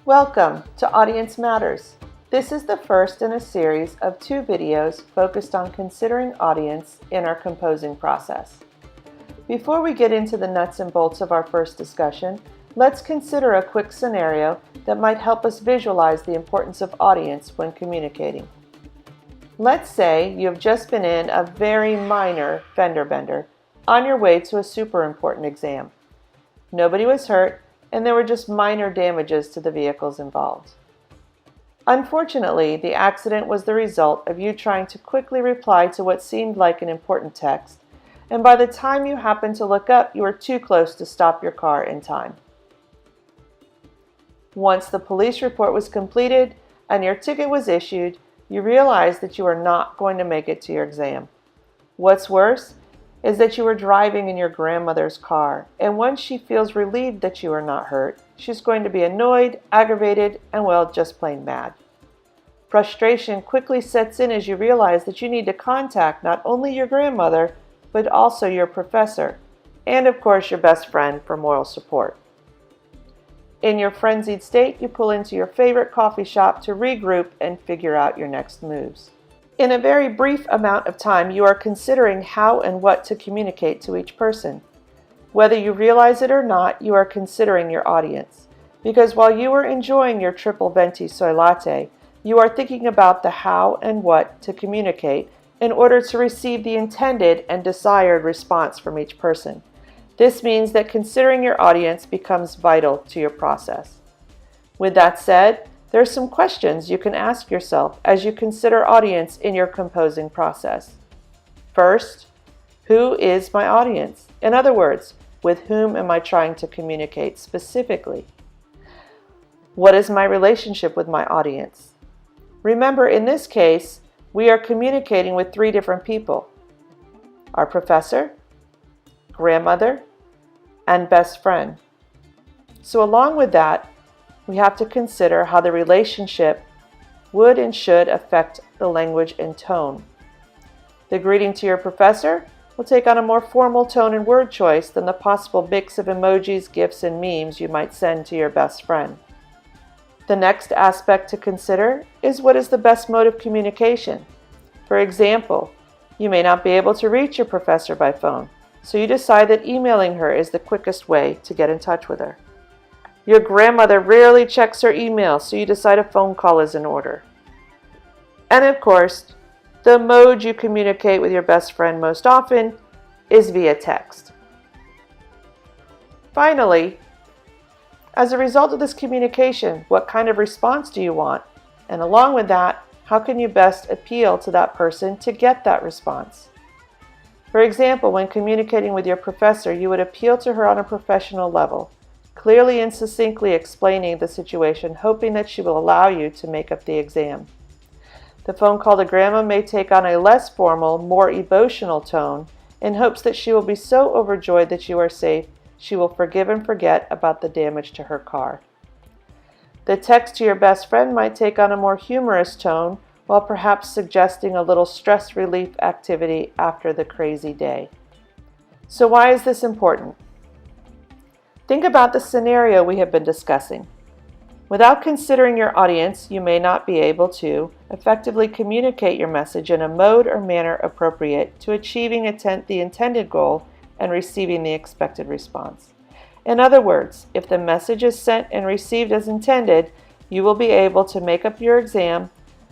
Welcome to Audience Matters. This is the first in a series of 2 videos focused on considering audience in our composing process. Before we get into the nuts and bolts of our first discussion, let's consider a quick scenario that might help us visualize the importance of audience when communicating. Let's say you have just been in a very minor fender bender on your way to a super important exam. Nobody was hurt, and there were just minor damages to the vehicles involved. Unfortunately, the accident was the result of you trying to quickly reply to what seemed like an important text, and by the time you happened to look up, you were too close to stop your car in time. Once the police report was completed and your ticket was issued, you realized that you are not going to make it to your exam. What's worse is that you were driving in your grandmother's car, and once she feels relieved that you are not hurt, she's going to be annoyed, aggravated, and well, just plain mad. Frustration quickly sets in as you realize that you need to contact not only your grandmother, but also your professor, and of course your best friend for moral support. In your frenzied state, you pull into your favorite coffee shop to regroup and figure out your next moves. In a very brief amount of time, you are considering how and what to communicate to each person. Whether you realize it or not, you are considering your audience. Because while you are enjoying your triple venti soy latte, you are thinking about the how and what to communicate in order to receive the intended and desired response from each person. This means that considering your audience becomes vital to your process. With that said, there are some questions you can ask yourself as you consider audience in your composing process. First, who is my audience? In other words, with whom am I trying to communicate specifically? What is my relationship with my audience? Remember, in this case, we are communicating with 3 different people: our professor, grandmother, and best friend. So along with that, we have to consider how the relationship would and should affect the language and tone. The greeting to your professor will take on a more formal tone and word choice than the possible mix of emojis, GIFs, and memes you might send to your best friend. The next aspect to consider is what is the best mode of communication. For example, you may not be able to reach your professor by phone, so you decide that emailing her is the quickest way to get in touch with her. Your grandmother rarely checks her email, so you decide a phone call is in order. And of course, the mode you communicate with your best friend most often is via text. Finally, as a result of this communication, what kind of response do you want? And along with that, how can you best appeal to that person to get that response? For example, when communicating with your professor, you would appeal to her on a professional level, clearly and succinctly explaining the situation, hoping that she will allow you to make up the exam. The phone call to grandma may take on a less formal, more emotional tone in hopes that she will be so overjoyed that you are safe, she will forgive and forget about the damage to her car. The text to your best friend might take on a more humorous tone, while perhaps suggesting a little stress relief activity after the crazy day. So why is this important? Think about the scenario we have been discussing. Without considering your audience, you may not be able to effectively communicate your message in a mode or manner appropriate to achieving the intended goal and receiving the expected response. In other words, if the message is sent and received as intended, you will be able to make up your exam.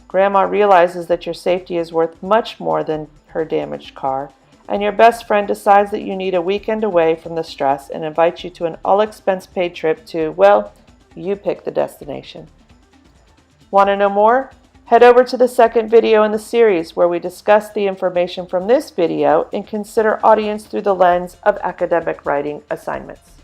Grandma realizes that your safety is worth much more than her damaged car, and your best friend decides that you need a weekend away from the stress and invites you to an all-expense-paid trip to, well, you pick the destination. Want to know more? Head over to the second video in the series where we discuss the information from this video and consider audience through the lens of academic writing assignments.